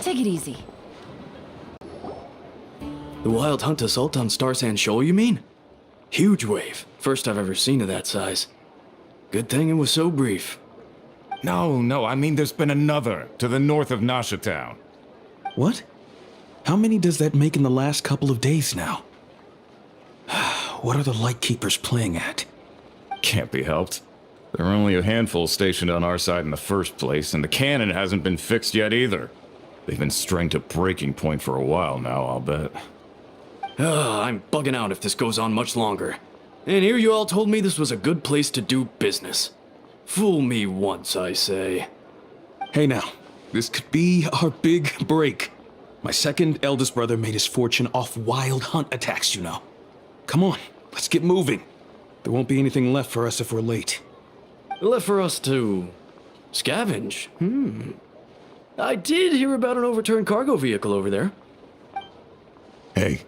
Take it easy. The wild hunt assault on Star Sand Shoal, you mean? Huge wave. First I've ever seen of that size. Good thing it was so brief. No, I mean there's been another, to the north of Nasha Town. What? How many does that make in the last couple of days now? What are the Lightkeepers playing at? Can't be helped. There are only a handful stationed on our side in the first place, and the cannon hasn't been fixed yet either. They've been strained to breaking point for a while now, I'll bet. I'm bugging out if this goes on much longer. And here you all told me this was a good place to do business. Fool me once, I say. Hey now, this could be our big break. My second eldest brother made his fortune off wild hunt attacks, you know. Come on, let's get moving. There won't be anything left for us if we're late. Left for us to scavenge? I did hear about an overturned cargo vehicle over there. Hey.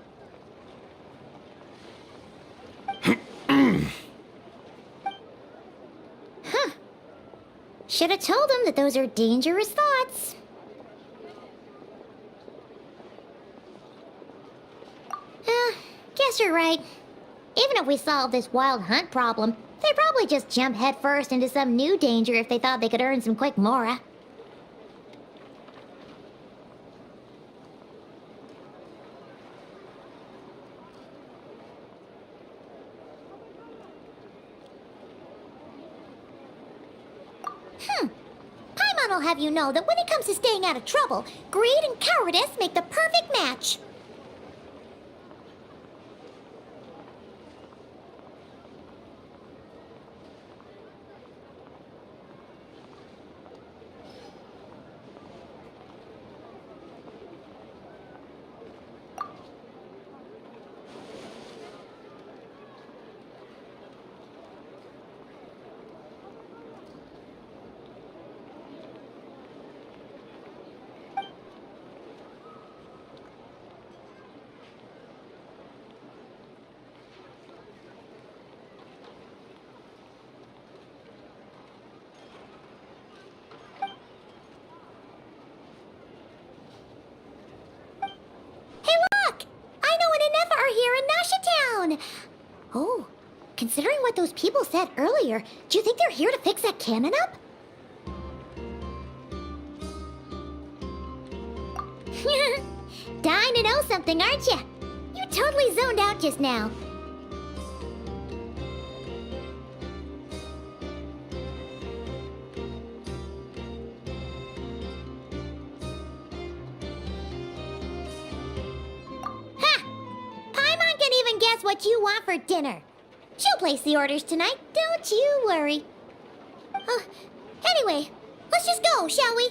Should have told him that those are dangerous thoughts. Guess you're right. Even if we solve this wild hunt problem, they'd probably just jump headfirst into some new danger if they thought they could earn some quick mora. Paimon will have you know that when it comes to staying out of trouble, greed and cowardice make the perfect match. Oh, considering what those people said earlier, do you think they're here to fix that cannon up? Dying to know something, aren't you? You totally zoned out just now. Guess what you want for dinner. She'll place the orders tonight, don't you worry. Anyway, let's just go, shall we?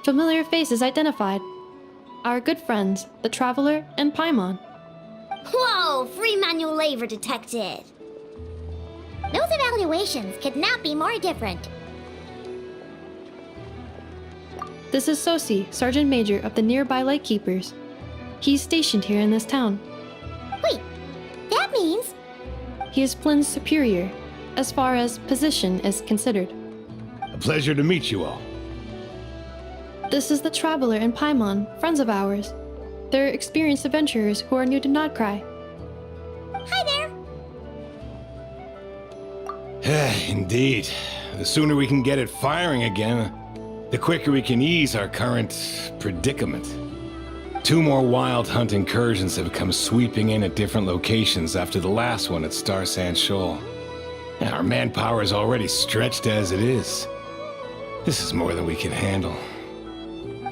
Familiar faces identified. Our good friends, the Traveler and Paimon. Whoa! Free manual labor detected! Those evaluations could not be more different. This is Sosi, Sergeant Major of the nearby Lightkeepers. He's stationed here in this town. Wait, that means... He is Flynn's superior, as far as position is considered. A pleasure to meet you all. This is the Traveler and Paimon, friends of ours. They're experienced adventurers who are new to Nodcry. Hi there! Indeed. The sooner we can get it firing again, the quicker we can ease our current predicament. 2 more wild hunt incursions have come sweeping in at different locations after the last one at Star Sand Shoal. Our manpower is already stretched as it is. This is more than we can handle.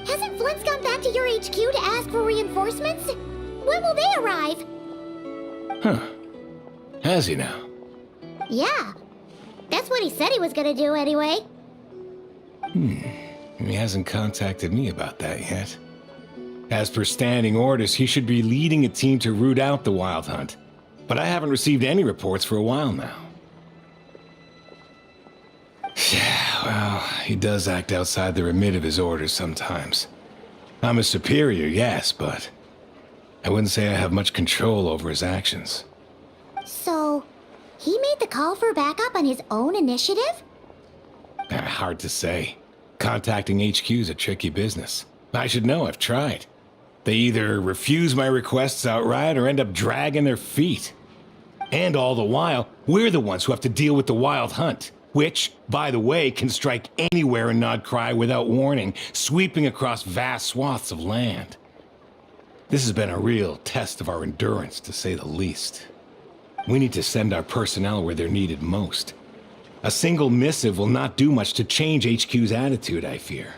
Hasn't Flint's gone back to your HQ to ask for reinforcements? When will they arrive? Huh. Has he now? Yeah. That's what he said he was gonna do anyway. He hasn't contacted me about that yet. As per standing orders, he should be leading a team to root out the Wild Hunt. But I haven't received any reports for a while now. Yeah, well, he does act outside the remit of his orders sometimes. I'm his superior, yes, but I wouldn't say I have much control over his actions. So, he made the call for backup on his own initiative? Hard to say. Contacting HQ is a tricky business. I should know, I've tried. They either refuse my requests outright or end up dragging their feet. And all the while, we're the ones who have to deal with the Wild Hunt, which, by the way, can strike anywhere in Nodcry without warning, sweeping across vast swaths of land. This has been a real test of our endurance, to say the least. We need to send our personnel where they're needed most. A single missive will not do much to change HQ's attitude, I fear.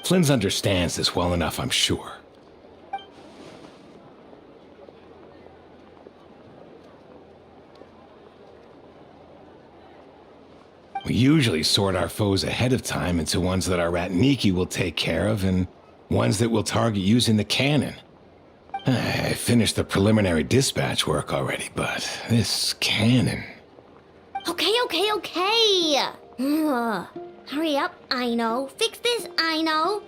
Flynn's understands this well enough, I'm sure. We usually sort our foes ahead of time into ones that our Ratniki will take care of and ones that we'll target using the cannon. I finished the preliminary dispatch work already, but this cannon... Okay. Hurry up, I know. Fix this, I know.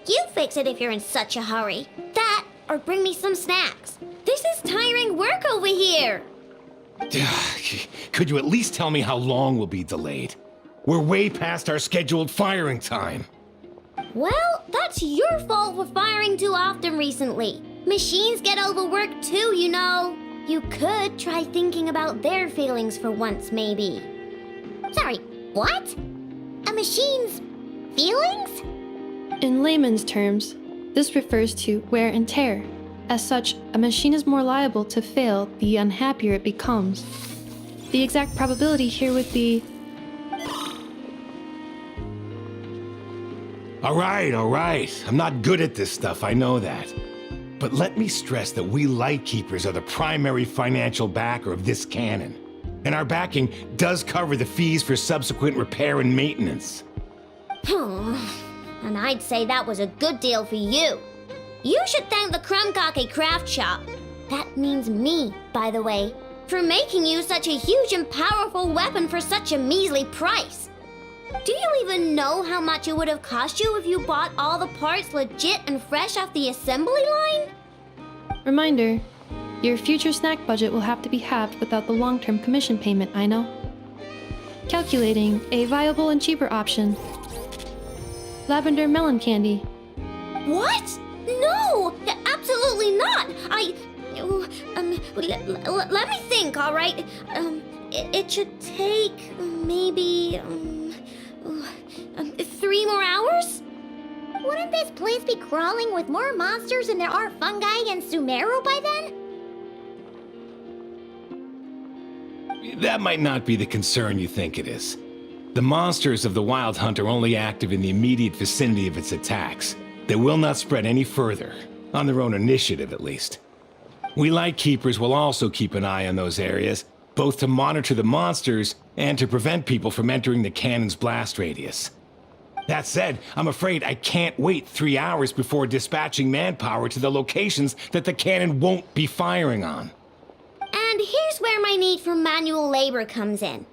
You fix it if you're in such a hurry. That, or bring me some snacks. This is tiring work over here. Could you at least tell me how long we'll be delayed? We're way past our scheduled firing time. Well, that's your fault for firing too often recently. Machines get overworked too, you know. You could try thinking about their feelings for once, maybe. Sorry, what? A machine's feelings? In layman's terms, this refers to wear and tear. As such, a machine is more liable to fail the unhappier it becomes. The exact probability here would be... All right. I'm not good at this stuff, I know that. But let me stress that we Lightkeepers are the primary financial backer of this cannon. And our backing does cover the fees for subsequent repair and maintenance. And I'd say that was a good deal for you. You should thank the Krumkake craft shop. That means me, by the way, for making you such a huge and powerful weapon for such a measly price. Do you even know how much it would have cost you if you bought all the parts legit and fresh off the assembly line? Reminder, your future snack budget will have to be halved without the long-term commission payment, I know. Calculating a viable and cheaper option. Lavender melon candy. What? No! Absolutely not! Let me think, all right? It should take maybe 3 more hours? Wouldn't this place be crawling with more monsters than there are fungi in Sumeru by then? That might not be the concern you think it is. The monsters of the Wild Hunt are only active in the immediate vicinity of its attacks. They will not spread any further, on their own initiative at least. We Lightkeepers will also keep an eye on those areas, both to monitor the monsters and to prevent people from entering the cannon's blast radius. That said, I'm afraid I can't wait 3 hours before dispatching manpower to the locations that the cannon won't be firing on. And here's where my need for manual labor comes in.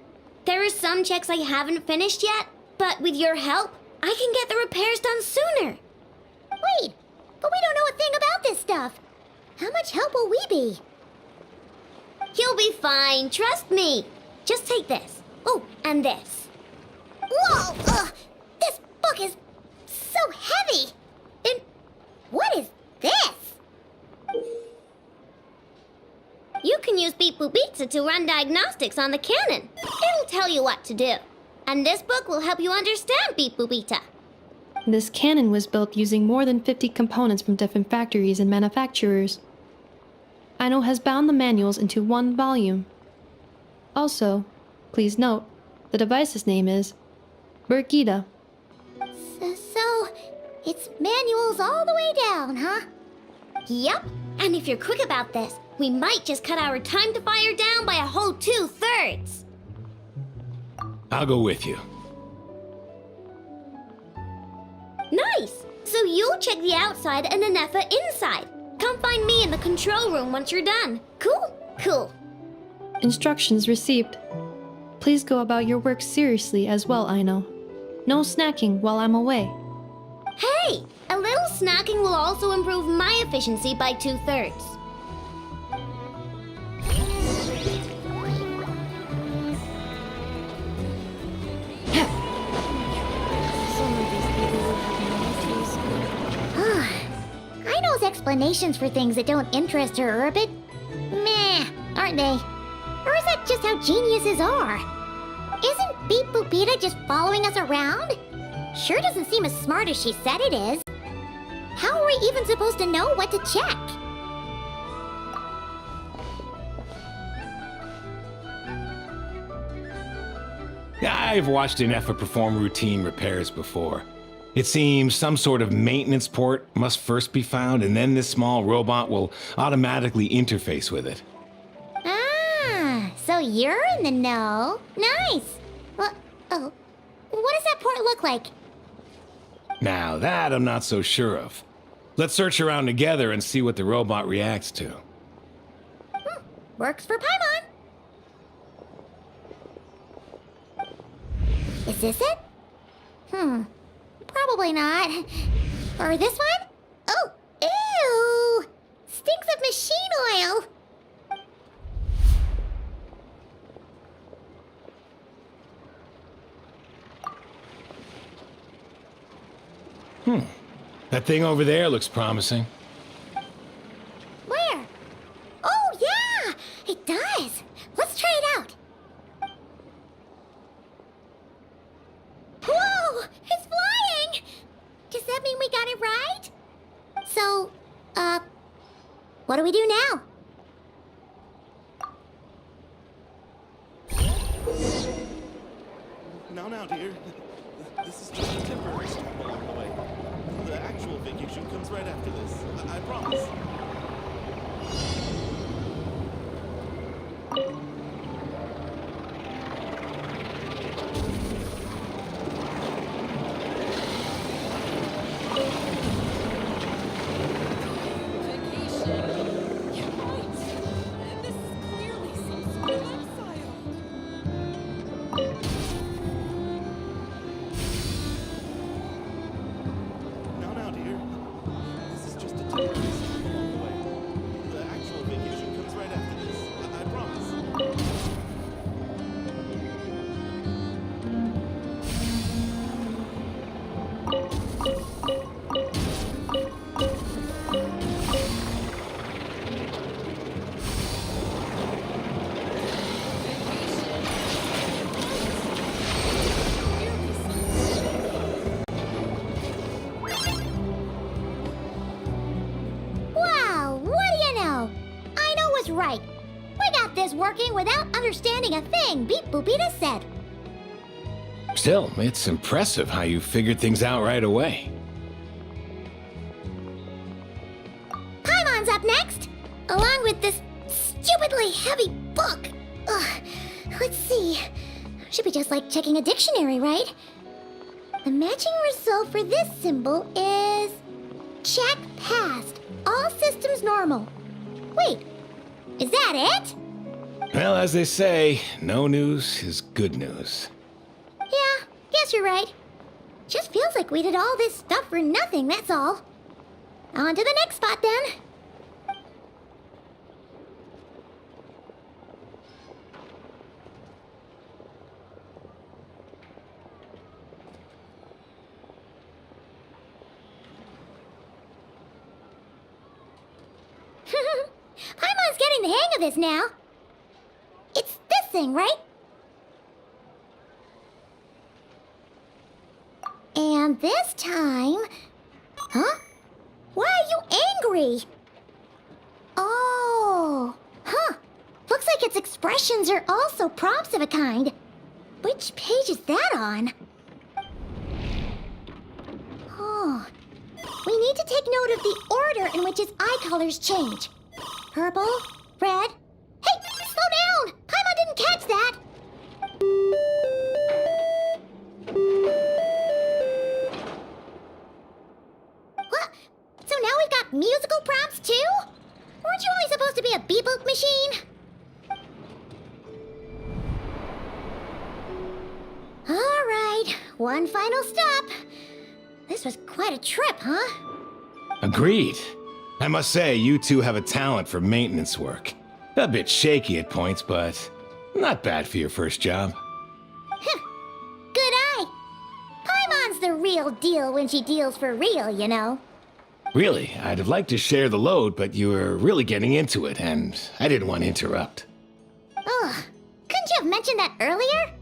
There are some checks I haven't finished yet, but with your help, I can get the repairs done sooner. Wait, but we don't know a thing about this stuff. How much help will we be? You'll be fine, trust me. Just take this. Oh, and this. Whoa! This book is so heavy! And what is this? You can use Beep Boop Pizza to run diagnostics on the cannon. It'll tell you what to do. And this book will help you understand Beep Boop Pizza. This cannon was built using more than 50 components from different factories and manufacturers. Aino has bound the manuals into one volume. Also, please note, the device's name is Burkida. So, it's manuals all the way down, huh? Yup, and if you're quick about this, we might just cut our time to fire down by a whole 2/3. I'll go with you. Nice! So So you'll check the outside and the Nepha inside. Come find me in the control room once you're done. Cool? Cool. Instructions received. Please go about your work seriously as well, Aino. No snacking while I'm away. Hey! A little snacking will also improve my efficiency by 2/3. Aino's explanations for things that don't interest her are a bit meh, aren't they? Or is that just how geniuses are? Isn't Beep Boopita just following us around? Sure doesn't seem as smart as she said it is. How are we even supposed to know what to check? I've watched an Nepha perform routine repairs before. It seems some sort of maintenance port must first be found, and then this small robot will automatically interface with it. Ah, so you're in the know. Nice. Well, oh, what does that port look like? Now that I'm not so sure of. Let's search around together and see what the robot reacts to. Works for Paimon. Is this it? Probably not. Or this one? Oh, ew! Stinks of machine oil. That thing over there looks promising. Where? Oh, yeah! It does. Let's try it out. Whoa! It's flying! Does that mean we got it right? So, what do we do now? Now, dear. This is just a temporary stop along the way. The actual vacation comes right after this. I promise. Now, dear. This is just a temporary stop along the way. The actual vacation comes right after this. I promise. Wow, what do you know? Aino was right. We got this working without understanding a thing Beep Boopita said. Still, it's impressive how you figured things out right away. Paimon's up next, along with this stupidly heavy book. Ugh, let's see. Should be just like checking a dictionary, right? The matching result for this symbol is check passed. All systems normal. Wait, is that it? Well, as they say, no news is good news. Yeah, guess you're right. Just feels like we did all this stuff for nothing, that's all. On to the next spot then. Paimon's getting the hang of this now. It's this thing, right? And this time... Huh? Why are you angry? Oh, huh. Looks like its expressions are also prompts of a kind. Which page is that on? Oh. We need to take note of the order in which its eye colors change. Purple, red... Hey, slow down! Paimon didn't catch that! want musical prompts too? Weren't you only supposed to be a beatbook machine? Alright, one final stop. This was quite a trip, huh? Agreed. I must say, you two have a talent for maintenance work. A bit shaky at points, but not bad for your first job. Good eye. Paimon's the real deal when she deals for real, you know. Really, I'd have liked to share the load, but you were really getting into it, and I didn't want to interrupt. Ugh, couldn't you have mentioned that earlier?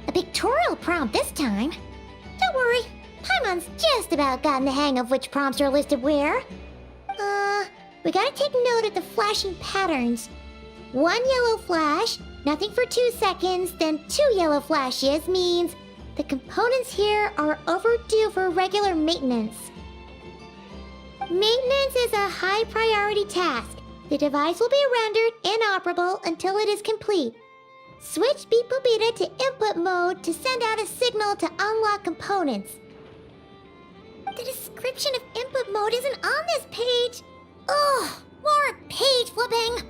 A pictorial prompt this time. Don't worry, Paimon's just about gotten the hang of which prompts are listed where. We gotta take note of the flashing patterns. 1 yellow flash, nothing for 2 seconds, then 2 yellow flashes means the components here are overdue for regular maintenance. Maintenance is a high priority task. The device will be rendered inoperable until it is complete. Switch Beat Bobita to input mode to send out a signal to unlock components. The description of input mode isn't on this page. Ugh, more page flipping.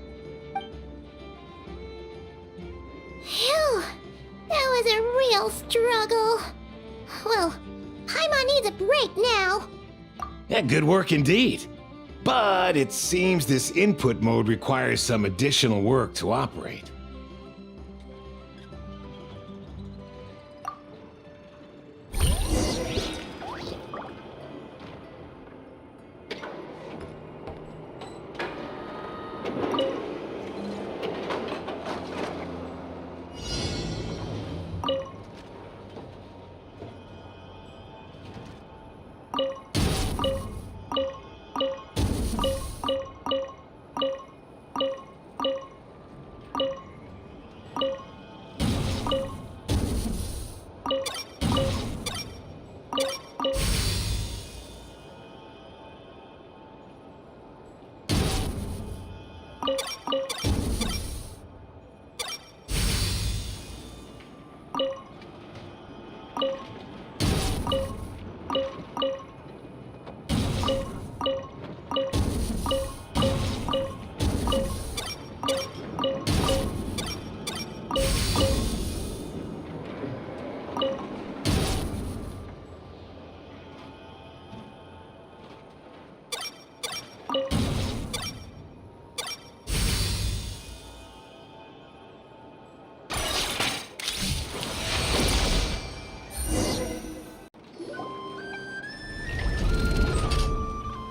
Phew, that was a real struggle. Well, Paimon needs a break now. Yeah, good work indeed. But it seems this input mode requires some additional work to operate.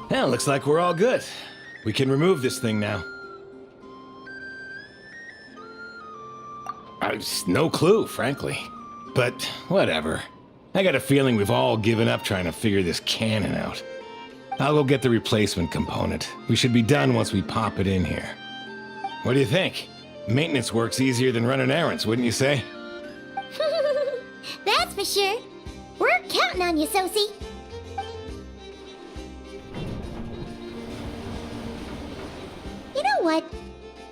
Well, looks like we're all good. We can remove this thing now. No clue, frankly. But whatever. I got a feeling we've all given up trying to figure this cannon out. I'll go get the replacement component. We should be done once we pop it in here. What do you think? Maintenance work's easier than running errands, wouldn't you say? That's for sure. We're counting on you, Sosie. You know what?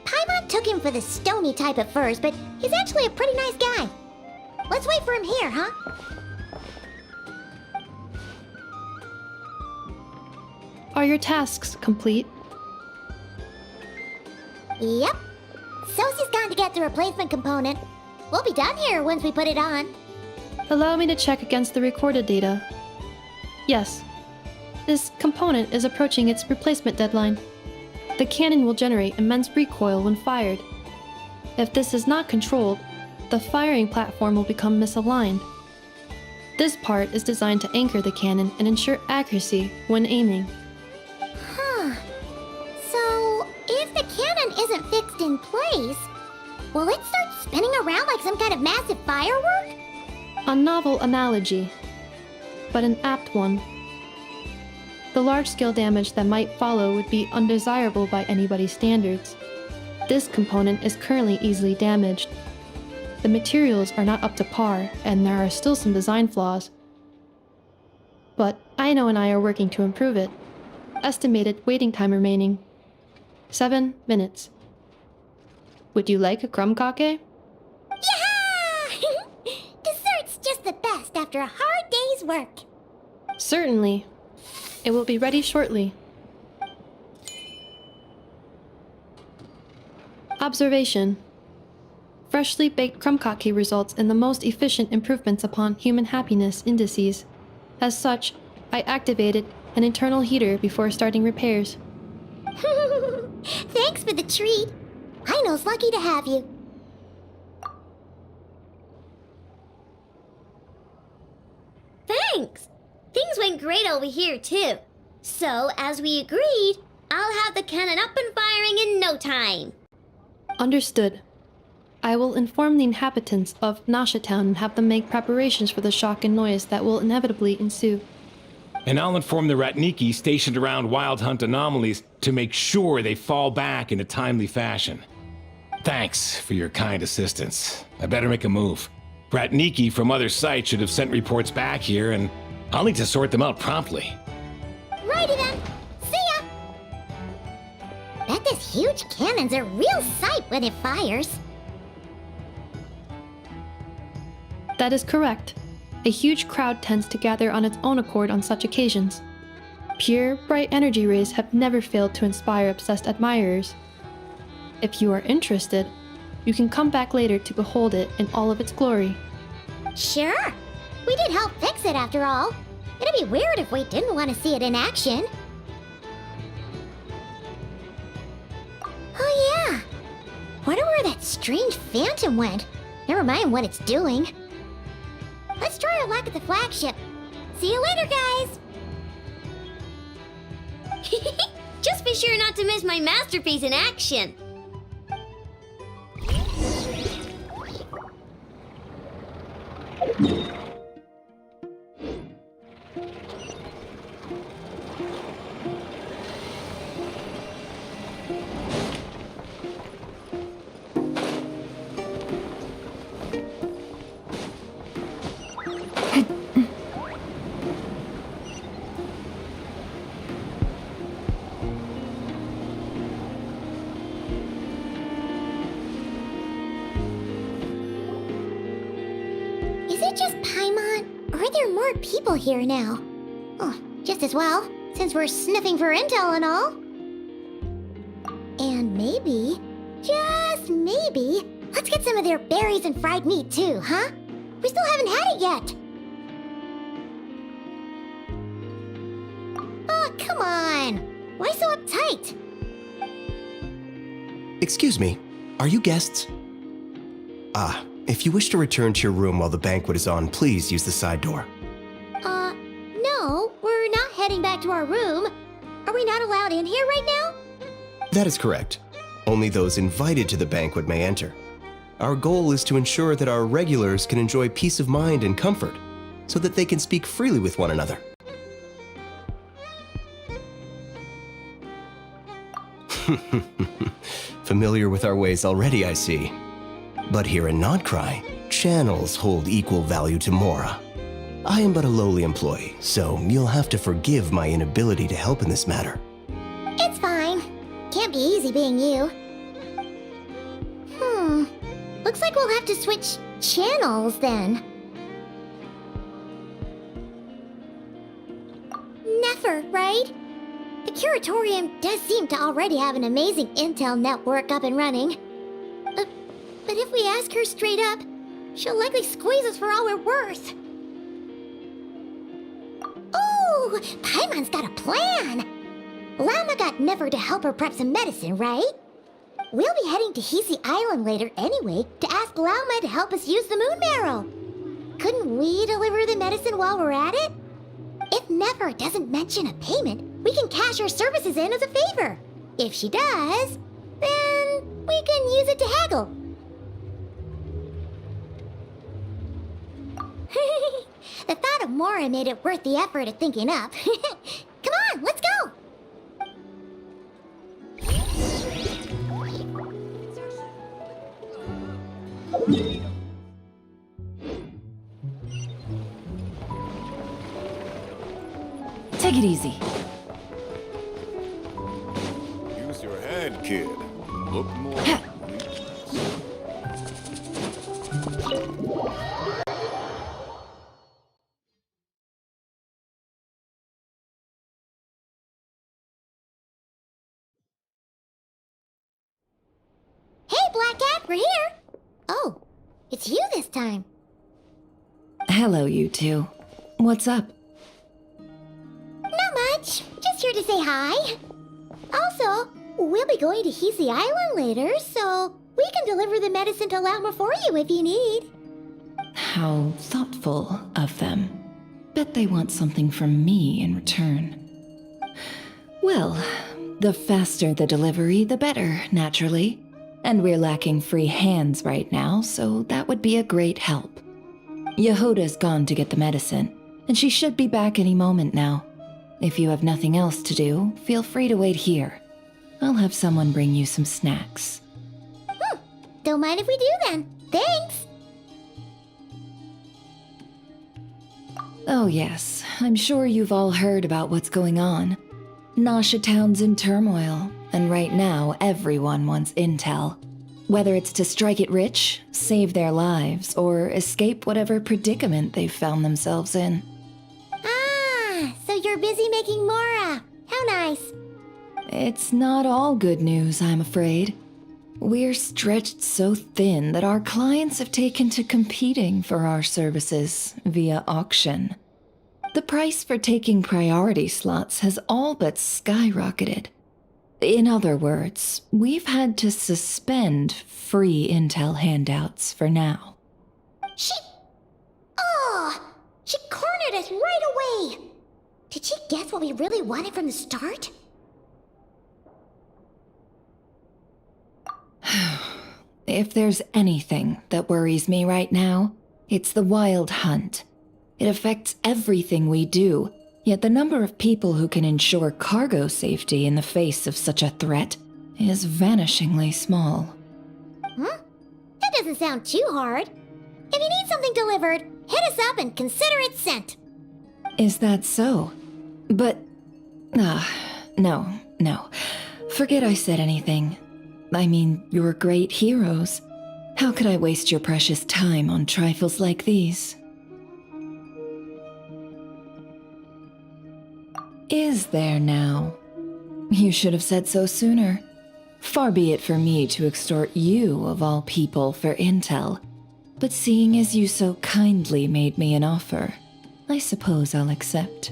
Paimon took him for the stony type at first, but he's actually a pretty nice guy. Let's wait for him here, huh? Are your tasks complete? Yep. Sosie's gone to get the replacement component. We'll be done here once we put it on. Allow me to check against the recorded data. Yes. This component is approaching its replacement deadline. The cannon will generate immense recoil when fired. If this is not controlled, the the firing platform will become misaligned. This part is designed to anchor the cannon and ensure accuracy when aiming. Huh. So, if the cannon isn't fixed in place, will it start spinning around like some kind of massive firework? A novel analogy, but an apt one. The large-scale damage that might follow would be undesirable by anybody's standards. This component is currently easily damaged. The materials are not up to par, and there are still some design flaws. But Aino and I are working to improve it. Estimated waiting time remaining: 7 minutes. Would you like a crumb cake? Yeah! Dessert's just the best after a hard day's work. Certainly. It will be ready shortly. Observation. Freshly baked crumb cake results in the most efficient improvements upon human happiness indices. As such, I activated an internal heater before starting repairs. Thanks for the treat. Aino's lucky to have you. Thanks! Things went great over here, too. So, as we agreed, I'll have the cannon up and firing in no time. Understood. I will inform the inhabitants of Nasha Town and have them make preparations for the shock and noise that will inevitably ensue. And I'll inform the Ratniki stationed around Wild Hunt anomalies to make sure they fall back in a timely fashion. Thanks for your kind assistance. I better make a move. Ratniki from other sites should have sent reports back here, and I'll need to sort them out promptly. Righty then. See ya! Bet this huge cannon's a real sight when it fires. That is correct. A huge crowd tends to gather on its own accord on such occasions. Pure, bright energy rays have never failed to inspire obsessed admirers. If you are interested, you can come back later to behold it in all of its glory. Sure. We did help fix it after all. It'd be weird if we didn't want to see it in action. Oh yeah. Wonder where that strange phantom went. Never mind what it's doing. Let's try our luck at the flagship. See you later, guys! Just be sure not to miss my masterpiece in action. Is it just Paimon, or are there more people here now? Oh, just as well, since we're sniffing for intel and all. And maybe, just maybe, let's get some of their berries and fried meat too, huh? We still haven't had it yet. Oh, come on. Why so uptight? Excuse me, are you guests? If you wish to return to your room while the banquet is on, please use the side door. No, we're not heading back to our room. Are we not allowed in here right now? That is correct. Only those invited to the banquet may enter. Our goal is to ensure that our regulars can enjoy peace of mind and comfort, so that they can speak freely with one another. Familiar with our ways already, I see. But here in Notcry, channels hold equal value to Mora. I am but a lowly employee, so you'll have to forgive my inability to help in this matter. It's fine. Can't be easy being you. Looks like we'll have to switch channels then. Never, right? The Curatorium does seem to already have an amazing intel network up and running. But if we ask her straight up, she'll likely squeeze us for all we're worth. Oh, Paimon's got a plan! Llama got Never to help her prep some medicine, right? We'll be heading to Hisi Island later anyway to ask Lauma to help us use the moon marrow. Couldn't we deliver the medicine while we're at it? If Nefer doesn't mention a payment, we can cash our services in as a favor. If she does, then we can use it to haggle. The thought of Mora made it worth the effort of thinking up. Come on, let's go! Take it easy. Use your head, kid. Look more. Hey, Black Cat, we're here! Oh, it's you this time. Hello, you two. What's up? Not much. Just here to say hi. Also, we'll be going to Hisi Island later, so we can deliver the medicine to Lauma for you if you need. How thoughtful of them. Bet they want something from me in return. Well, the faster the delivery, the better, naturally. And we're lacking free hands right now, so that would be a great help. Yehoda's gone to get the medicine, and she should be back any moment now. If you have nothing else to do, feel free to wait here. I'll have someone bring you some snacks. Don't mind if we do then. Thanks! Oh yes, I'm sure you've all heard about what's going on. Nasha Town's in turmoil, and right now everyone wants intel. Whether it's to strike it rich, save their lives, or escape whatever predicament they've found themselves in. Ah, so you're busy making Mora. How nice. It's not all good news, I'm afraid. We're stretched so thin that our clients have taken to competing for our services via auction. The price for taking priority slots has all but skyrocketed. In other words, we've had to suspend free intel handouts for now. She cornered us right away. Did she guess what we really wanted from the start? If there's anything that worries me right now, it's the wild hunt. It affects everything we do, yet the number of people who can ensure cargo safety in the face of such a threat is vanishingly small. That doesn't sound too hard. If you need something delivered, hit us up and consider it sent. Is that so? But... no. Forget I said anything. I mean, you're great heroes. How could I waste your precious time on trifles like these? Is there now? You should have said so sooner. Far be it for me to extort you, of all people, for intel. But seeing as you so kindly made me an offer, I suppose I'll accept.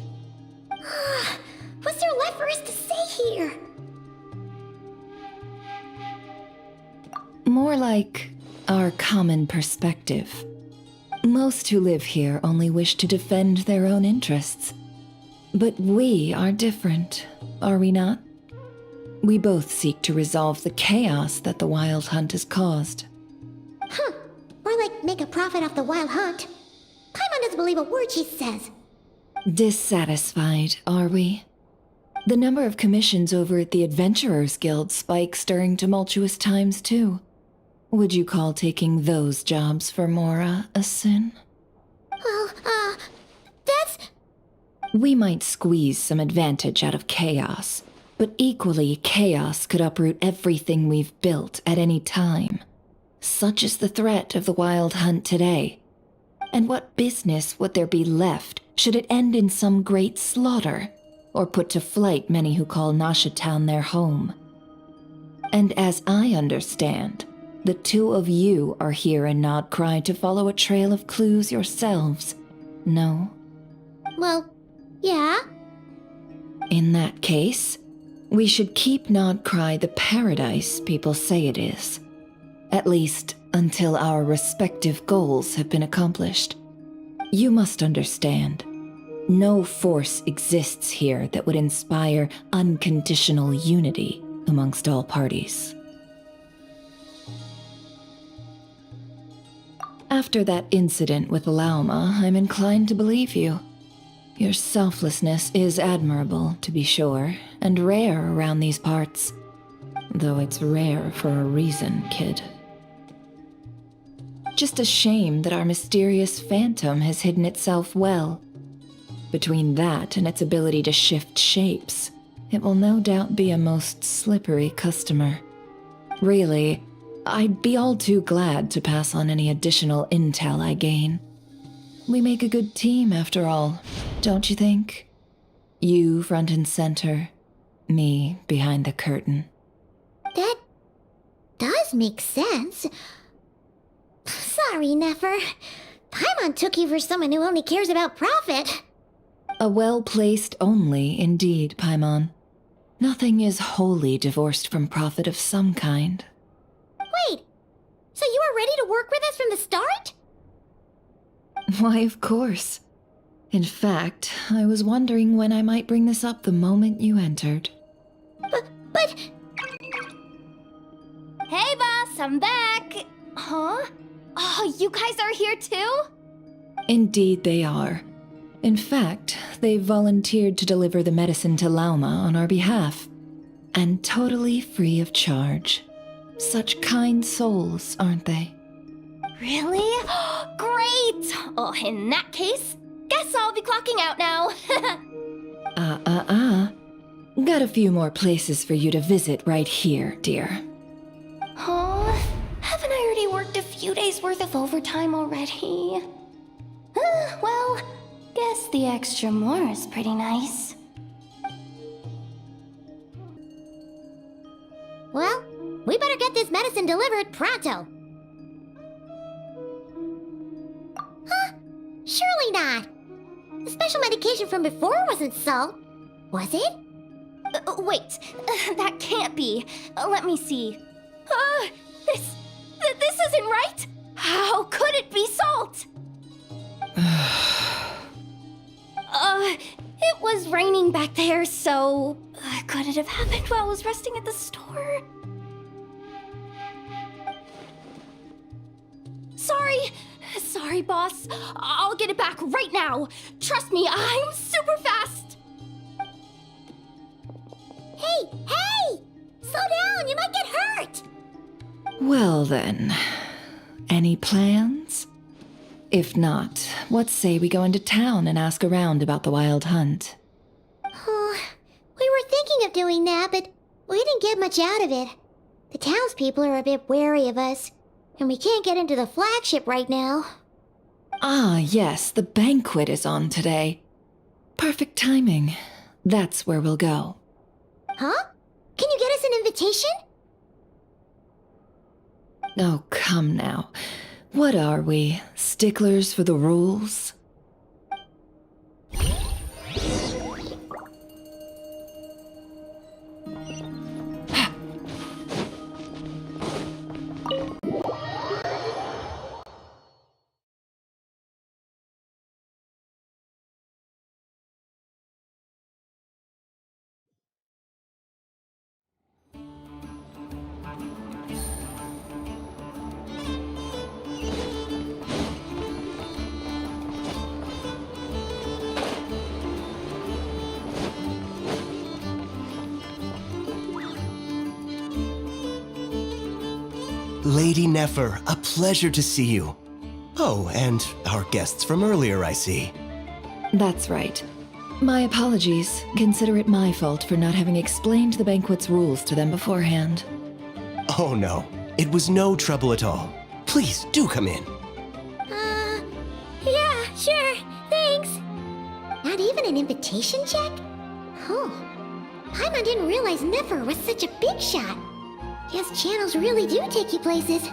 What's there left for us to say here? More like our common perspective. Most who live here only wish to defend their own interests. But we are different, are we not? We both seek to resolve the chaos that the Wild Hunt has caused. More like make a profit off the wild hunt. Paimon doesn't believe a word she says. Dissatisfied, are we? The number of commissions over at the Adventurers Guild spikes during tumultuous times, too. Would you call taking those jobs for Mora a sin? Well, that's... We might squeeze some advantage out of chaos, but equally, chaos could uproot everything we've built at any time. Such is the threat of the Wild Hunt today. And what business would there be left should it end in some great slaughter, or put to flight many who call Nasha Town their home? And as I understand, the two of you are here in Nodcry to follow a trail of clues yourselves, no? Well, yeah. In that case, We should keep Nodcry the paradise people say it is. At least until our respective goals have been accomplished. You must understand, no force exists here that would inspire unconditional unity amongst all parties. After that incident with Lauma, I'm inclined to believe you. Your selflessness is admirable, to be sure, and rare around these parts. Though it's rare for a reason, kid. Just a shame that our mysterious phantom has hidden itself well. Between that and its ability to shift shapes, it will no doubt be a most slippery customer. Really, I'd be all too glad to pass on any additional intel I gain. We make a good team, after all, don't you think? You front and center, me behind the curtain. That does make sense. Sorry, Nefer. Paimon took you for someone who only cares about profit. A well-placed only, indeed, Paimon. Nothing is wholly divorced from profit of some kind. Wait, so you were ready to work with us from the start? Why, of course. In fact, I was wondering when I might bring this up the moment you entered. But... Hey, boss, I'm back! Huh? Oh, you guys are here too? Indeed they are. In fact, they've volunteered to deliver the medicine to Lauma on our behalf. And totally free of charge. Such kind souls, aren't they? Really? Great! Oh, in that case, guess I'll be clocking out now. Got a few more places for you to visit right here, dear. Huh? Haven't I already worked a few days worth of overtime already? Well, guess the extra more is pretty nice. Well, we better get this medicine delivered pronto. Huh? Surely not. The special medication from before wasn't salt, was it? Wait, that can't be. Let me see. This isn't right! How could it be salt? It was raining back there, so... could it have happened while I was resting at the store? Sorry, boss. I'll get it back right now. Trust me, I'm super fast. Hey! Slow down, you might get hurt! Well then, any plans? If not, what say we go into town and ask around about the wild hunt? Oh, we were thinking of doing that, but we didn't get much out of it. The townspeople are a bit wary of us, and we can't get into the flagship right now. Ah, yes, the banquet is on today. Perfect timing. That's where we'll go. Huh? Can you get us an invitation? Oh, come now. What are we, sticklers for the rules? Lady Nefer, a pleasure to see you. Oh, and our guests from earlier, I see. That's right. My apologies. Consider it my fault for not having explained the banquet's rules to them beforehand. Oh no, it was no trouble at all. Please, do come in. Yeah, sure, thanks. Not even an invitation check? Oh, Paimon didn't realize Nefer was such a big shot. Guess channels really do take you places.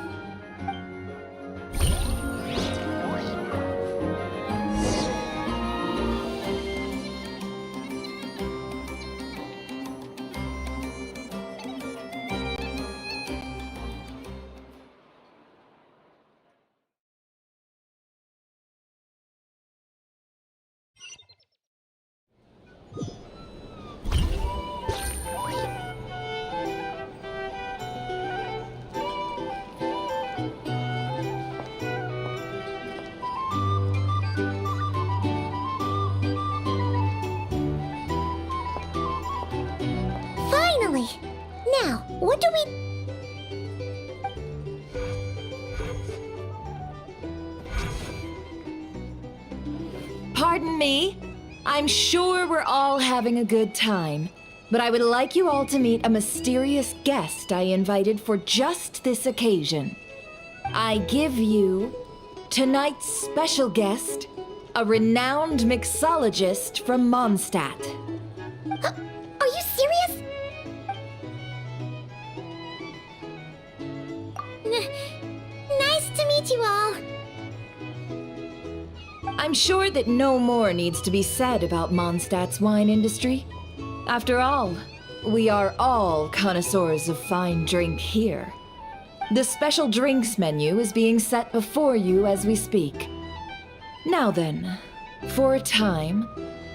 pardon me. I'm sure we're all having a good time, but I would like you all to meet a mysterious guest I invited for just this occasion. I give you tonight's special guest, a renowned mixologist from Mondstadt. Are you serious? Nice to meet you all. I'm sure that no more needs to be said about Mondstadt's wine industry. After all, we are all connoisseurs of fine drink here. The special drinks menu is being set before you as we speak. Now then, for a time,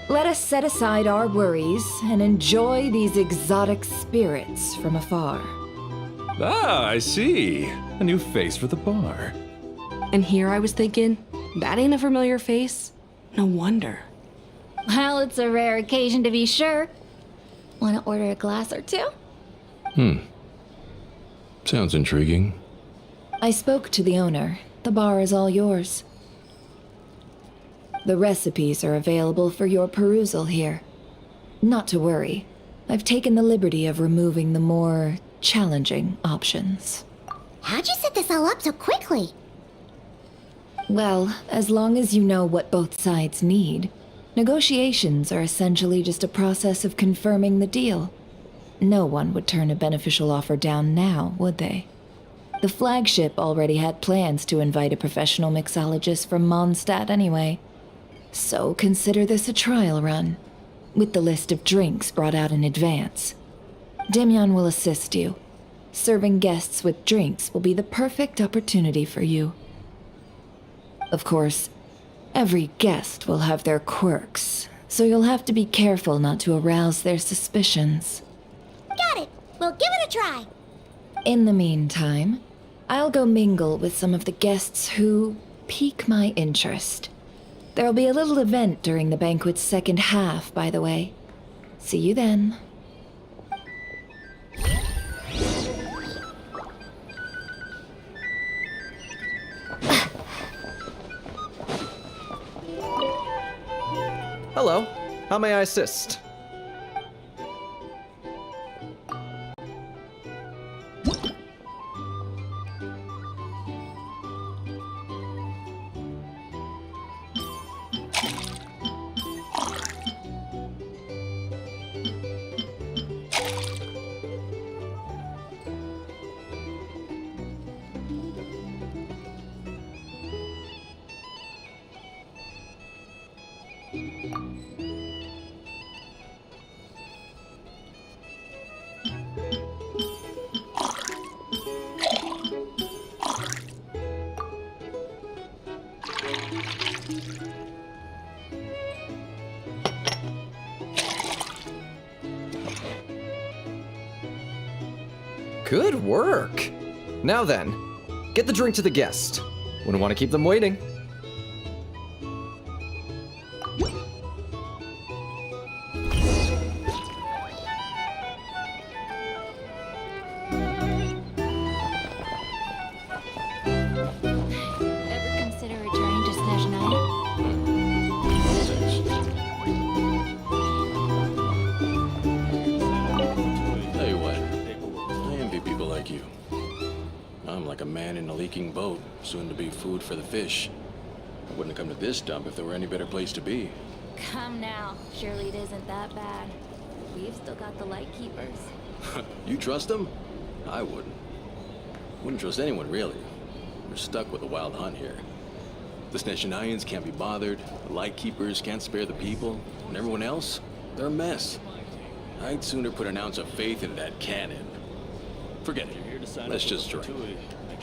let us set aside our worries and enjoy these exotic spirits from afar. Ah, I see. A new face for the bar. And here I was thinking, that ain't a familiar face. No wonder. Well, it's a rare occasion to be sure. Want to order a glass or two? Sounds intriguing. I spoke to the owner. The bar is all yours. The recipes are available for your perusal here. Not to worry. I've taken the liberty of removing the more challenging options. How'd you set this all up so quickly? Well, as long as you know what both sides need, negotiations are essentially just a process of confirming the deal. No one would turn a beneficial offer down now, would they? The flagship already had plans to invite a professional mixologist from Mondstadt anyway. So consider this a trial run, with the list of drinks brought out in advance. Demyon will assist you. Serving guests with drinks will be the perfect opportunity for you. Of course, every guest will have their quirks, so you'll have to be careful not to arouse their suspicions. Got it. We'll give it a try. In the meantime, I'll go mingle with some of the guests who pique my interest. There'll be a little event during the banquet's second half, by the way. See you then. Hello. How may I assist? Good work! Now then, get the drink to the guest. Wouldn't want to keep them waiting. Ever consider returning to Snezhnaya? Tell you what, I envy people like you. I'm like a man in a leaking boat, soon to be food for the fish. I wouldn't have come to this dump if there were any better place to be. Come now. Surely it isn't that bad. We've still got the light keepers. You trust them? I wouldn't. Wouldn't trust anyone, really. We're stuck with a wild hunt here. The Snezhnayans can't be bothered, the Lightkeepers can't spare the people, and everyone else, they're a mess. I'd sooner put an ounce of faith in that cannon. Forget it. Let's just drink.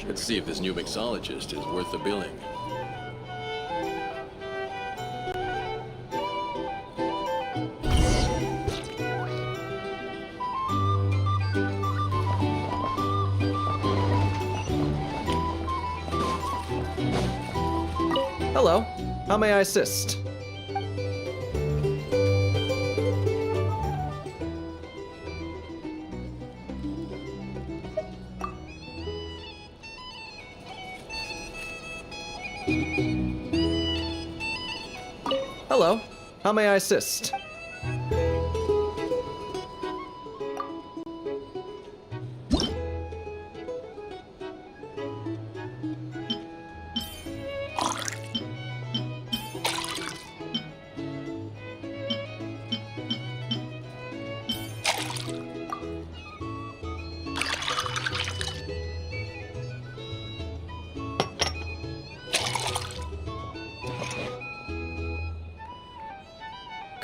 Let's see if this new mixologist is worth the billing. Hello. How may I assist? Hello. How may I assist?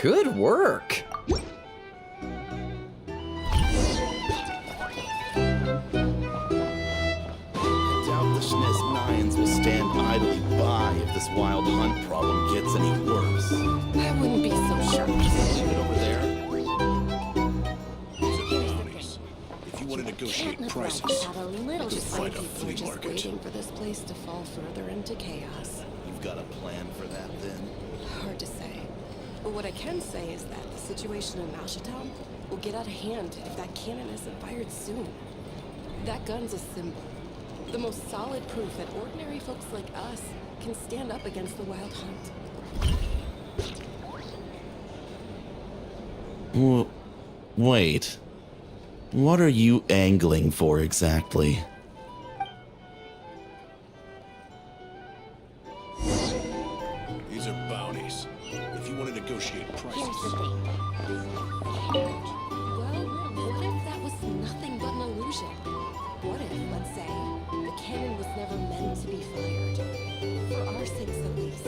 Good work. I doubt the SNES-9s will stand idly by if this wild hunt problem gets any worse. I wouldn't be so sure. See it over there? If you want to negotiate prices, Have a little could find a flea just market. waiting for this place to fall further into chaos. You've got a plan for that then? Hard to say. But what I can say is that the situation in Mashatown will get out of hand if that cannon isn't fired soon. That gun's a symbol. The most solid proof that ordinary folks like us can stand up against the wild hunt. Wait. What are you angling for exactly? These are bounties. If you want to negotiate prices. Here's the thing. Well, what if that was nothing but an illusion? What if, let's say, the cannon was never meant to be fired? For our sakes, at least.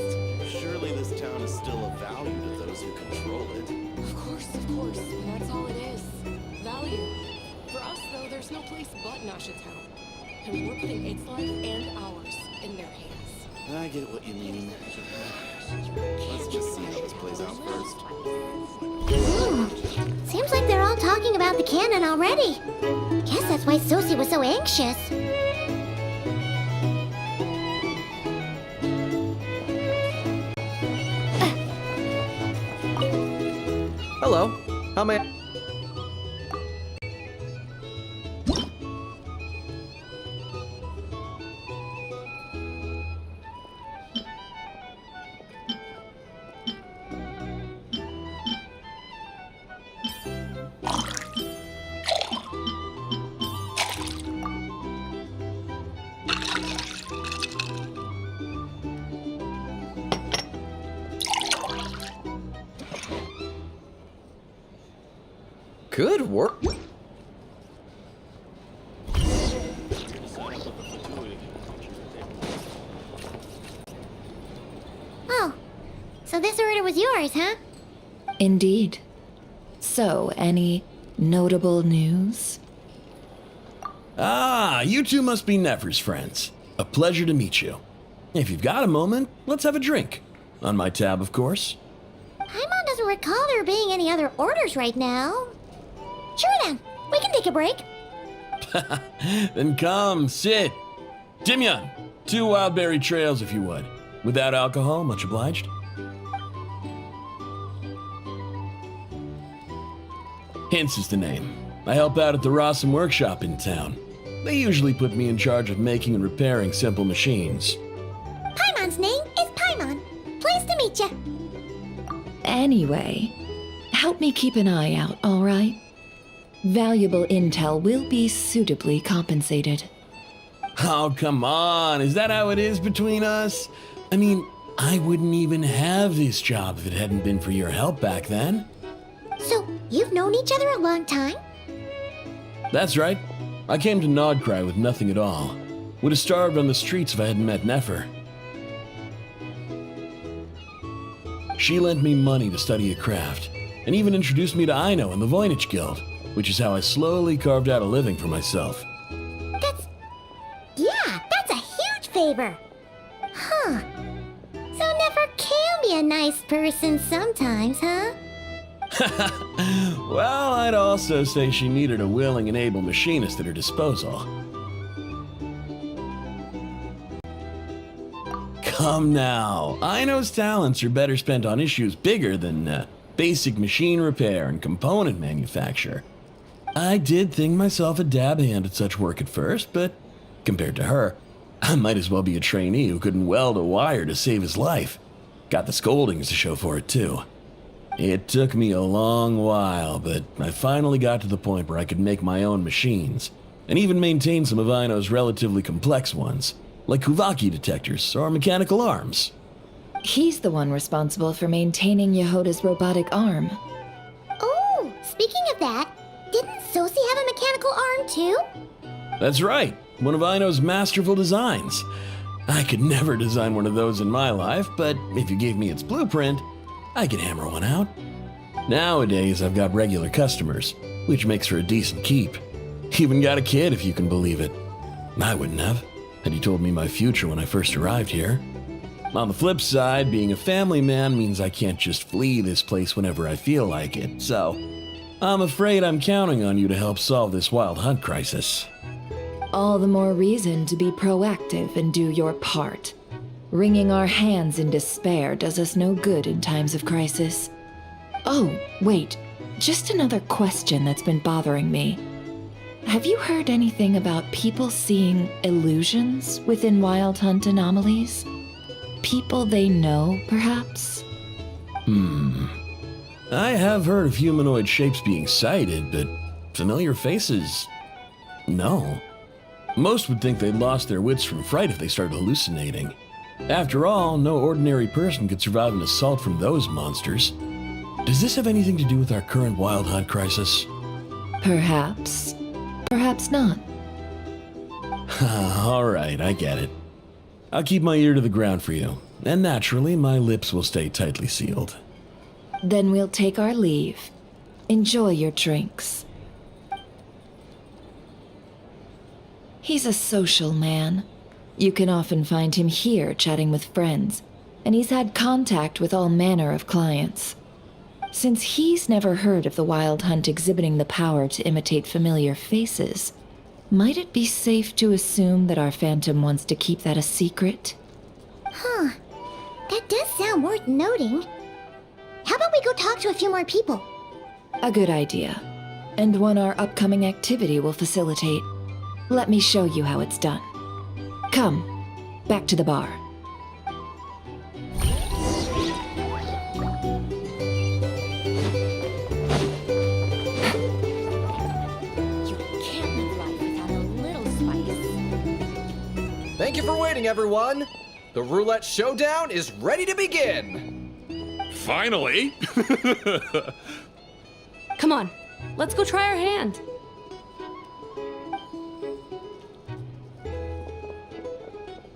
Surely this town is still of value to those who control it. Of course, and that's all it is. Value. For us, though, there's no place but Nashatown. And we're putting its life and ours in their hands. I get what you mean. Let's just see how this plays out first. Seems like they're all talking about the cannon already. Guess that's why Sosie was so anxious. Hello. How may I... Good work. Oh, so this order was yours, huh? Indeed. So, any notable news? Ah, you two must be Nefer's friends. A pleasure to meet you. If you've got a moment, let's have a drink. On my tab, of course. Paimon doesn't recall there being any other orders right now. Sure then, we can take a break. Then come, sit. Timyon, 2 wildberry trails if you would. Without alcohol, much obliged. Hints is the name. I help out at the Rossum workshop in town. They usually put me in charge of making and repairing simple machines. Paimon's name is Paimon. Pleased to meet you. Anyway, help me keep an eye out, all right? Valuable intel will be suitably compensated. Oh, come on. Is that how it is between us? I mean, I wouldn't even have this job if it hadn't been for your help back then. So, you've known each other a long time? That's right. I came to Nodcry with nothing at all. Would have starved on the streets if I hadn't met Nefer. She lent me money to study a craft, and even introduced me to Aino and the Voynich Guild, which is how I slowly carved out a living for myself. That's a huge favor. Huh. So Nefer can be a nice person sometimes, huh? Well, I'd also say she needed a willing and able machinist at her disposal. Come now, Aino's talents are better spent on issues bigger than basic machine repair and component manufacture. I did think myself a dab hand at such work at first, but compared to her, I might as well be a trainee who couldn't weld a wire to save his life. Got the scoldings to show for it, too. It took me a long while, but I finally got to the point where I could make my own machines, and even maintain some of Aino's relatively complex ones, like Kuvaki detectors or mechanical arms. He's the one responsible for maintaining Yehoda's robotic arm. Oh, speaking of that, didn't Sosi have a mechanical arm too? That's right, one of Aino's masterful designs. I could never design one of those in my life, but if you gave me its blueprint, I could hammer one out. Nowadays, I've got regular customers, which makes for a decent keep. Even got a kid, if you can believe it. I wouldn't have, had you told me my future when I first arrived here. On the flip side, being a family man means I can't just flee this place whenever I feel like it, so I'm afraid I'm counting on you to help solve this wild hunt crisis. All the more reason to be proactive and do your part. Wringing our hands in despair does us no good in times of crisis. Oh, wait, just another question that's been bothering me. Have you heard anything about people seeing illusions within Wild Hunt anomalies? People they know, perhaps? I have heard of humanoid shapes being sighted, but familiar faces? No. Most would think they'd lost their wits from fright if they started hallucinating. After all, no ordinary person could survive an assault from those monsters. Does this have anything to do with our current Wild Hunt crisis? Perhaps. Perhaps not. All right, I get it. I'll keep my ear to the ground for you, and naturally, my lips will stay tightly sealed. Then we'll take our leave. Enjoy your drinks. He's a social man. You can often find him here chatting with friends, and he's had contact with all manner of clients. Since he's never heard of the Wild Hunt exhibiting the power to imitate familiar faces, might it be safe to assume that our Phantom wants to keep that a secret? Huh. That does sound worth noting. How about we go talk to a few more people? A good idea, and one our upcoming activity will facilitate. Let me show you how it's done. Come, back to the bar. You can't live life without a little spice. Thank you for waiting, everyone. The roulette showdown is ready to begin. Finally! Come on, let's go try our hand.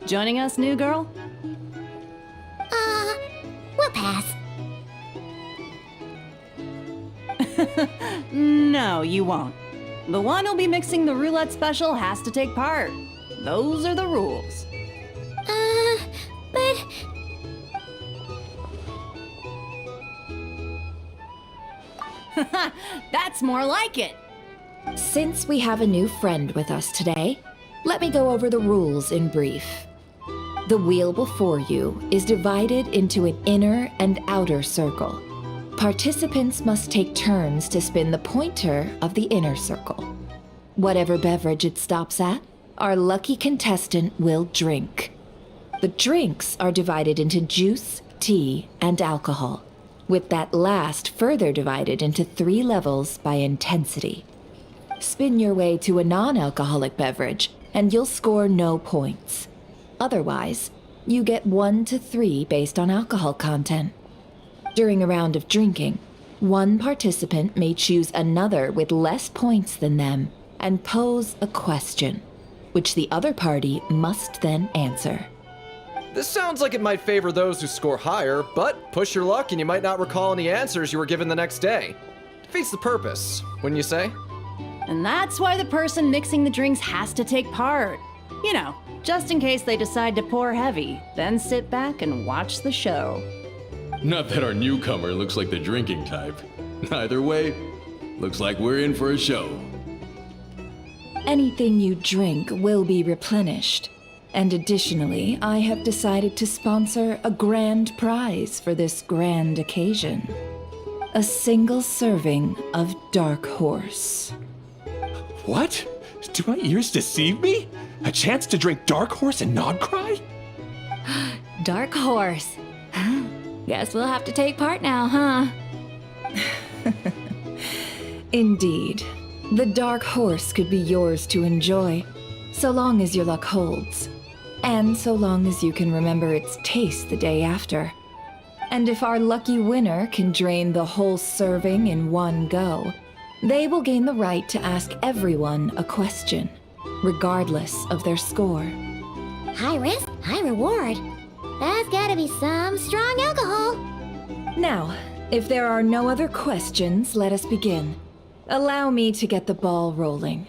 Joining us, new girl? We'll pass. No, you won't. The one who'll be mixing the roulette special has to take part. Those are the rules. But... That's more like it. Since we have a new friend with us today, let me go over the rules in brief. The wheel before you is divided into an inner and outer circle. Participants must take turns to spin the pointer of the inner circle. Whatever beverage it stops at, our lucky contestant will drink. The drinks are divided into juice, tea, and alcohol, with that last further divided into 3 levels by intensity. Spin your way to a non-alcoholic beverage, and you'll score no points. Otherwise, you get 1 to 3 based on alcohol content. During a round of drinking, one participant may choose another with less points than them and pose a question, which the other party must then answer. This sounds like it might favor those who score higher, but push your luck and you might not recall any answers you were given the next day. Defeats the purpose, wouldn't you say? And that's why the person mixing the drinks has to take part. You know, just in case they decide to pour heavy, then sit back and watch the show. Not that our newcomer looks like the drinking type. Either way, looks like we're in for a show. Anything you drink will be replenished. And additionally, I have decided to sponsor a grand prize for this grand occasion. A single serving of Dark Horse. What? Do my ears deceive me? A chance to drink Dark Horse and not cry? Dark Horse. Guess we'll have to take part now, huh? Indeed. The dark horse could be yours to enjoy, so long as your luck holds. And so long as you can remember its taste the day after. And if our lucky winner can drain the whole serving in one go, they will gain the right to ask everyone a question, regardless of their score. High risk, high reward. That's gotta be some strong alcohol. Now, if there are no other questions, let us begin. Allow me to get the ball rolling.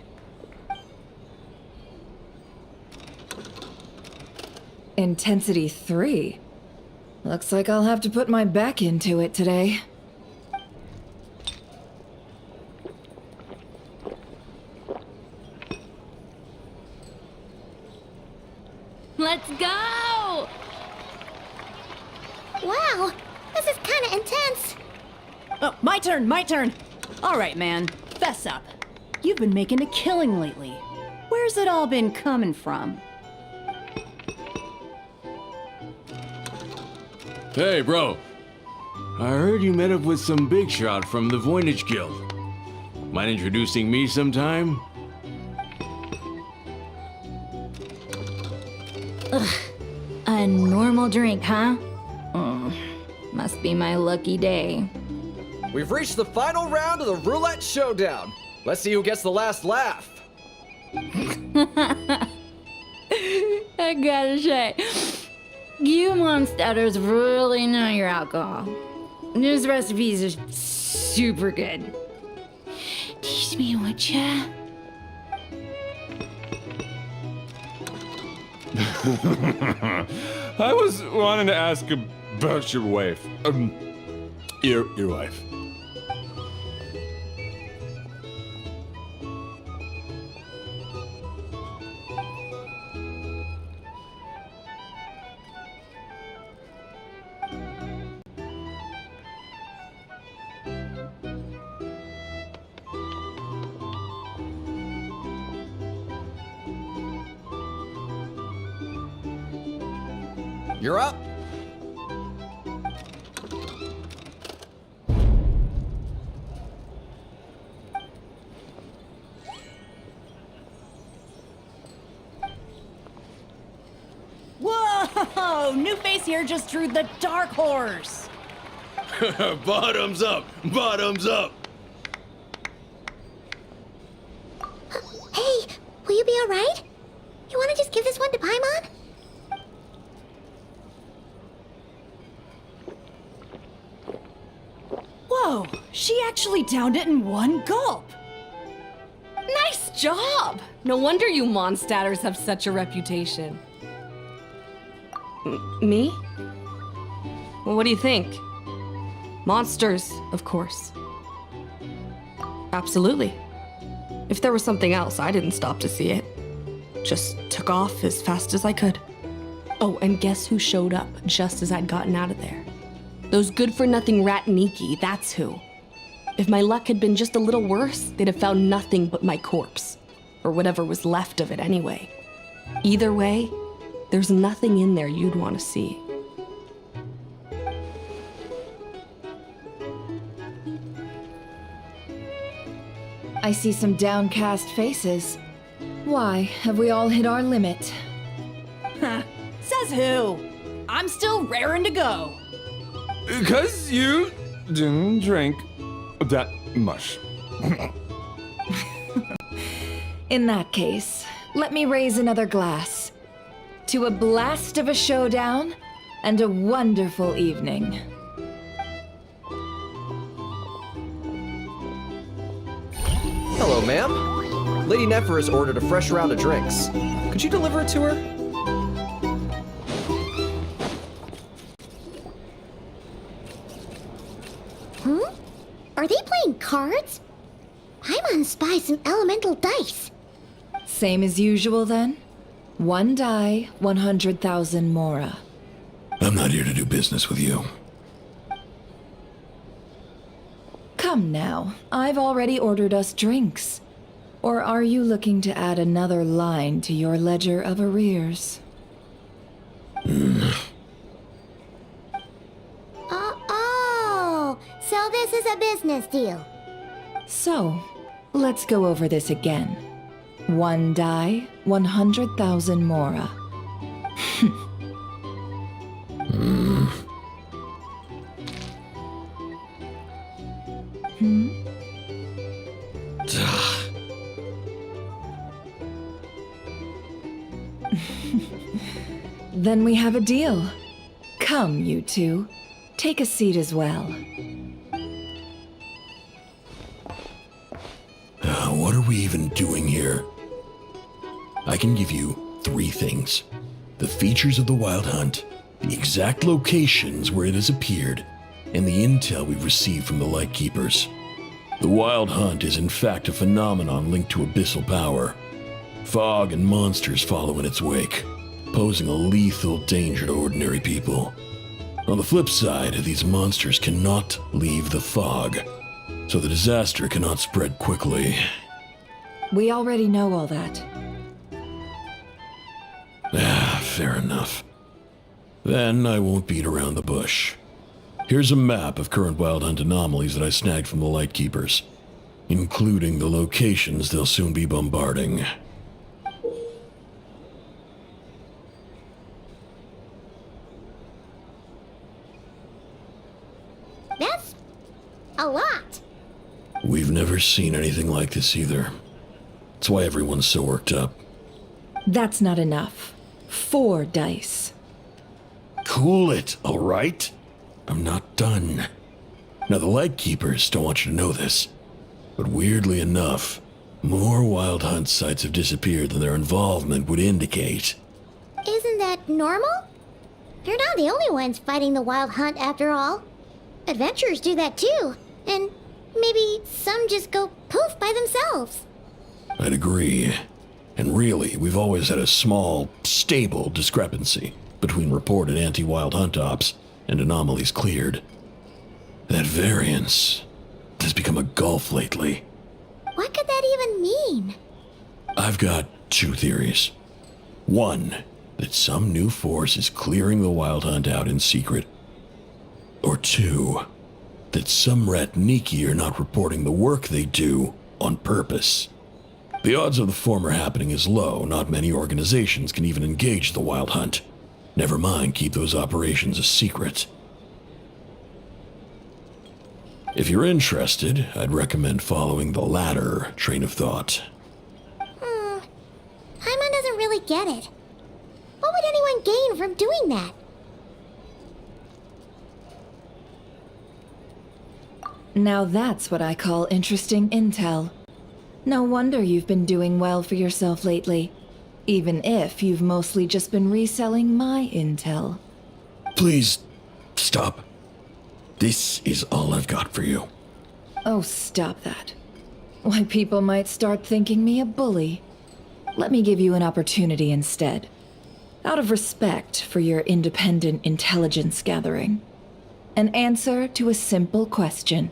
Intensity 3. Looks like I'll have to put my back into it today. Let's go! Wow, this is kinda intense. Oh, my turn. All right, man, fess up. You've been making a killing lately. Where's it all been coming from? Hey, bro. I heard you met up with some big shot from the Voynich Guild. Mind introducing me sometime? A normal drink, huh? Must be my lucky day. We've reached the final round of the roulette showdown. Let's see who gets the last laugh. I gotta say, you monsters really know your alcohol. These recipes are super good. Teach me, would ya? I was wanting to ask about your wife. Your wife. You're up. Whoa! New face here just drew the dark horse. Bottoms up! Bottoms up! Hey, will you be alright? You wanna just give this one to Paimon? Whoa, she actually downed it in one gulp. Nice job! No wonder you monsters have such a reputation. Me? Well, what do you think? Monsters, of course. Absolutely. If there was something else, I didn't stop to see it. Just took off as fast as I could. Oh, and guess who showed up just as I'd gotten out of there? Those good-for-nothing Ratniki, that's who. If my luck had been just a little worse, they'd have found nothing but my corpse. Or whatever was left of it anyway. Either way, there's nothing in there you'd want to see. I see some downcast faces. Why, have we all hit our limit? Says who? I'm still raring to go. 'Cause you didn't drink that much. In that case, let me raise another glass. To a blast of a showdown and a wonderful evening. Hello, ma'am. Lady Nefer has ordered a fresh round of drinks. Could you deliver it to her? Are they playing cards? Paimon spies some elemental dice. Same as usual then? One die, 100,000 mora. I'm not here to do business with you. Come now, I've already ordered us drinks. Or are you looking to add another line to your ledger of arrears? So this is a business deal. So, let's go over this again. 1 die, 100,000 Mora. Then we have a deal. Come, you two. Take a seat as well. What are we even doing here? I can give you 3 things. The features of the Wild Hunt, the exact locations where it has appeared, and the intel we've received from the Lightkeepers. The Wild Hunt is in fact a phenomenon linked to abyssal power. Fog and monsters follow in its wake, posing a lethal danger to ordinary people. On the flip side, these monsters cannot leave the fog, so the disaster cannot spread quickly. We already know all that. Fair enough. Then I won't beat around the bush. Here's a map of current Wild Hunt anomalies that I snagged from the Lightkeepers, including the locations they'll soon be bombarding. That's a lot. We've never seen anything like this either. That's why everyone's so worked up. That's not enough. 4 dice. Cool it, all right? I'm not done. Now, the Lightkeepers don't want you to know this, but weirdly enough, more Wild Hunt sites have disappeared than their involvement would indicate. Isn't that normal? They're not the only ones fighting the Wild Hunt after all. Adventurers do that too, and maybe some just go poof by themselves. I'd agree. And really, we've always had a small, stable discrepancy between reported anti-Wild Hunt ops and anomalies cleared. That variance has become a gulf lately. What could that even mean? I've got 2 theories. 1, that some new force is clearing the Wild Hunt out in secret. Or 2, that some Ratniki are not reporting the work they do on purpose. The odds of the former happening is low. Not many organizations can even engage the Wild Hunt. Never mind keep those operations a secret. If you're interested, I'd recommend following the latter train of thought. Paimon doesn't really get it. What would anyone gain from doing that? Now that's what I call interesting intel. No wonder you've been doing well for yourself lately, even if you've mostly just been reselling my intel. Please, stop. This is all I've got for you. Oh, stop that. Why, people might start thinking me a bully. Let me give you an opportunity instead. Out of respect for your independent intelligence gathering. An answer to a simple question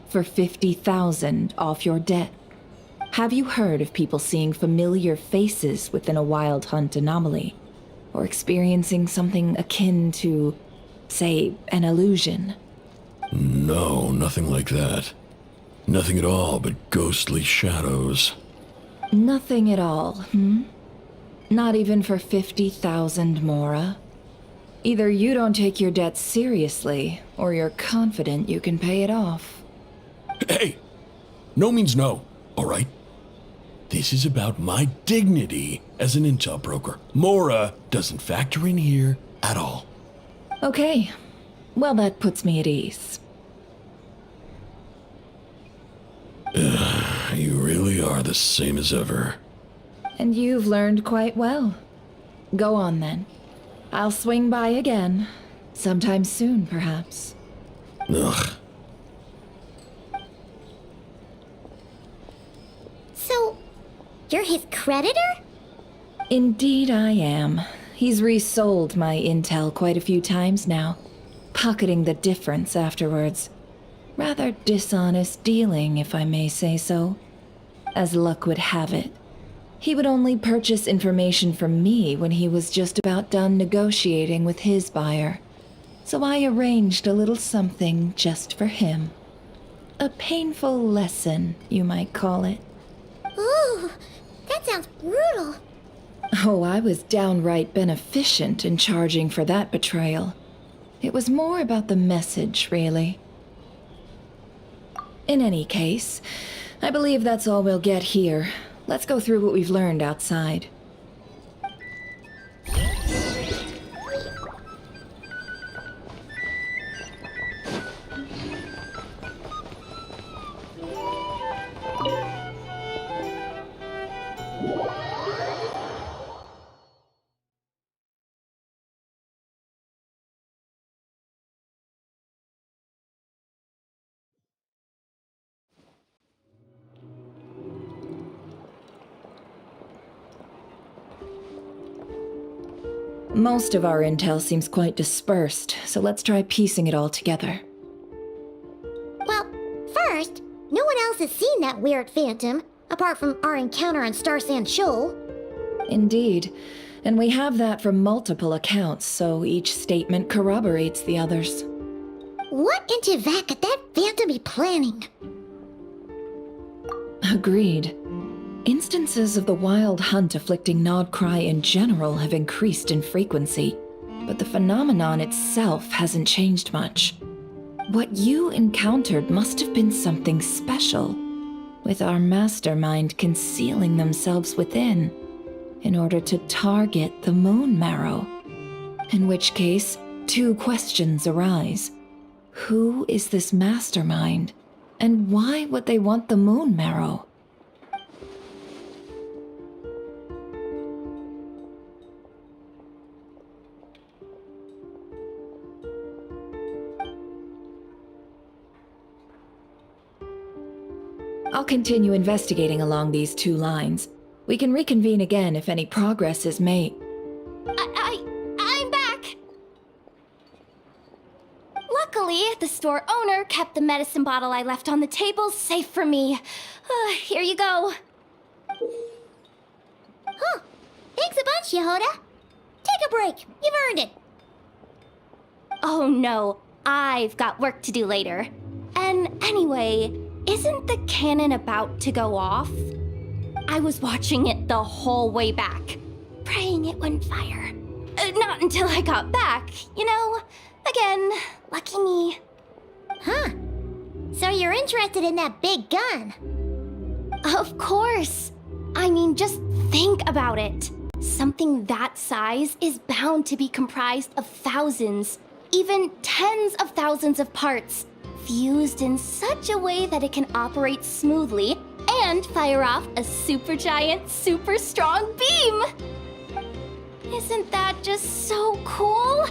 for 50,000 off your debt. Have you heard of people seeing familiar faces within a Wild Hunt anomaly? Or experiencing something akin to, say, an illusion? No, nothing like that. Nothing at all but ghostly shadows. Nothing at all, Not even for 50,000 Mora? Either you don't take your debt seriously, or you're confident you can pay it off. Hey! No means no, all right? This is about my dignity as an intel broker. Mora doesn't factor in here at all. Okay. Well, that puts me at ease. You really are the same as ever. And you've learned quite well. Go on then. I'll swing by again. Sometime soon, perhaps. Ugh. So, you're his creditor? Indeed I am. He's resold my intel quite a few times now, pocketing the difference afterwards. Rather dishonest dealing, if I may say so. As luck would have it, he would only purchase information from me when he was just about done negotiating with his buyer. So I arranged a little something just for him. A painful lesson, you might call it. Ooh, that sounds brutal. Oh, I was downright beneficent in charging for that betrayal. It was more about the message, really. In any case, I believe that's all we'll get here. Let's go through what we've learned outside. Most of our intel seems quite dispersed, so let's try piecing it all together. Well, first, no one else has seen that weird phantom, apart from our encounter on Star Sand Shoal. Indeed, and we have that from multiple accounts, so each statement corroborates the others. What in Teyvat could that phantom be planning? Agreed. Instances of the wild hunt afflicting Nodcry in general have increased in frequency, but the phenomenon itself hasn't changed much. What you encountered must have been something special, with our mastermind concealing themselves within, in order to target the Moon Marrow. In which case, two questions arise. Who is this mastermind, and why would they want the Moon Marrow? I'll continue investigating along these two lines. We can reconvene again if any progress is made. I'm back! Luckily, the store owner kept the medicine bottle I left on the table safe for me. Here you go. Huh. Thanks a bunch, Yehoda. Take a break. You've earned it. Oh no, I've got work to do later. And anyway, isn't the cannon about to go off? I was watching it the whole way back, praying it wouldn't fire. Not until I got back, you know? Again, lucky me. Huh. So you're interested in that big gun? Of course. I mean, just think about it. Something that size is bound to be comprised of thousands, even tens of thousands of parts, fused in such a way that it can operate smoothly and fire off a supergiant, super strong beam! Isn't that just so cool?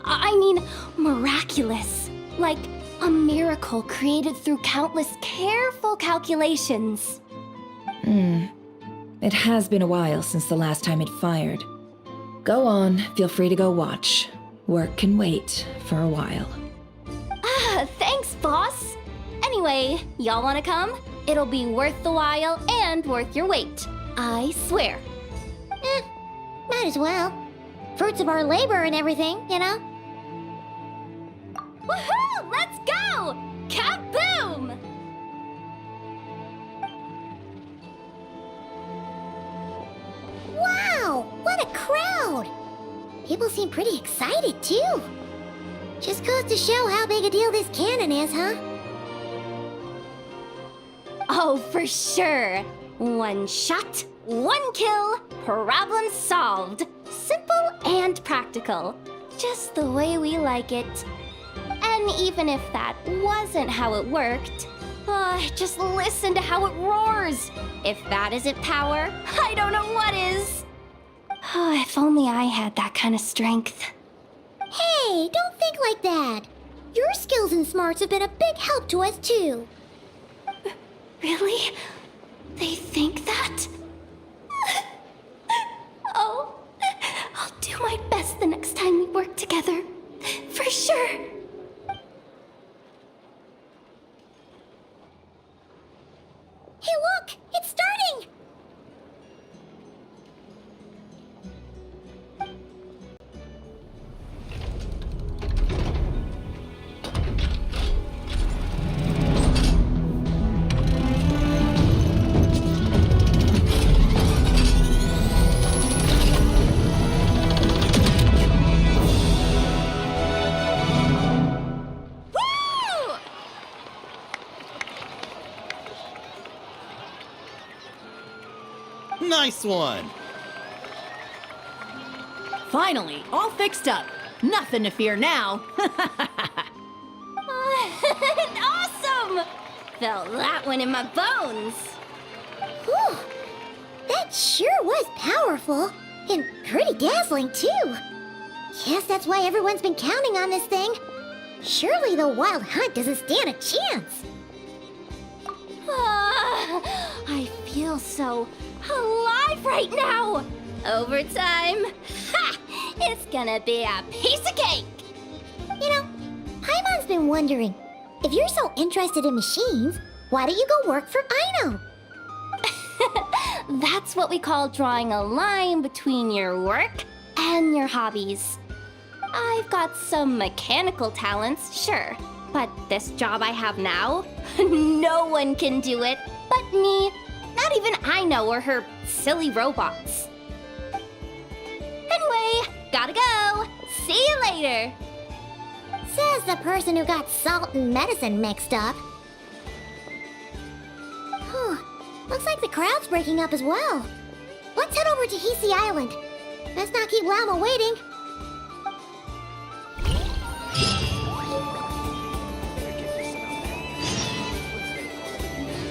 I mean, miraculous. Like a miracle created through countless careful calculations. It has been a while since the last time it fired. Go on, feel free to go watch. Work can wait for a while. Thanks, boss. Anyway, y'all wanna come? It'll be worth the while and worth your wait. I swear. Might as well. Fruits of our labor and everything, you know? Woohoo! Let's go! Kaboom! Wow! What a crowd! People seem pretty excited, too. Just goes to show how big a deal this cannon is, huh? Oh, for sure. One shot, one kill, problem solved. Simple and practical. Just the way we like it. And even if that wasn't how it worked, just listen to how it roars. If that isn't power, I don't know what is. If only I had that kind of strength. Hey, don't think like that. Your skills and smarts have been a big help to us, too. Really? They think that? Oh, I'll do my best the next time we work together. For sure. Hey, look! It's starting! Nice one! Finally, all fixed up. Nothing to fear now. Awesome! Felt that one in my bones. Whew. That sure was powerful. And pretty dazzling, too. Guess that's why everyone's been counting on this thing. Surely the Wild Hunt doesn't stand a chance. I feel so alive right now. Overtime. Ha! It's gonna be a piece of cake. You know, Paimon's been wondering, if you're so interested in machines, why don't you go work for Aino? That's what we call drawing a line between your work and your hobbies. I've got some mechanical talents, sure, but this job I have now, no one can do it but me. Not even Aino or her silly robots. Anyway, gotta go. See you later. Says the person who got salt and medicine mixed up. Looks like the crowd's breaking up as well. Let's head over to Hisi Island. Let's not keep Lama waiting.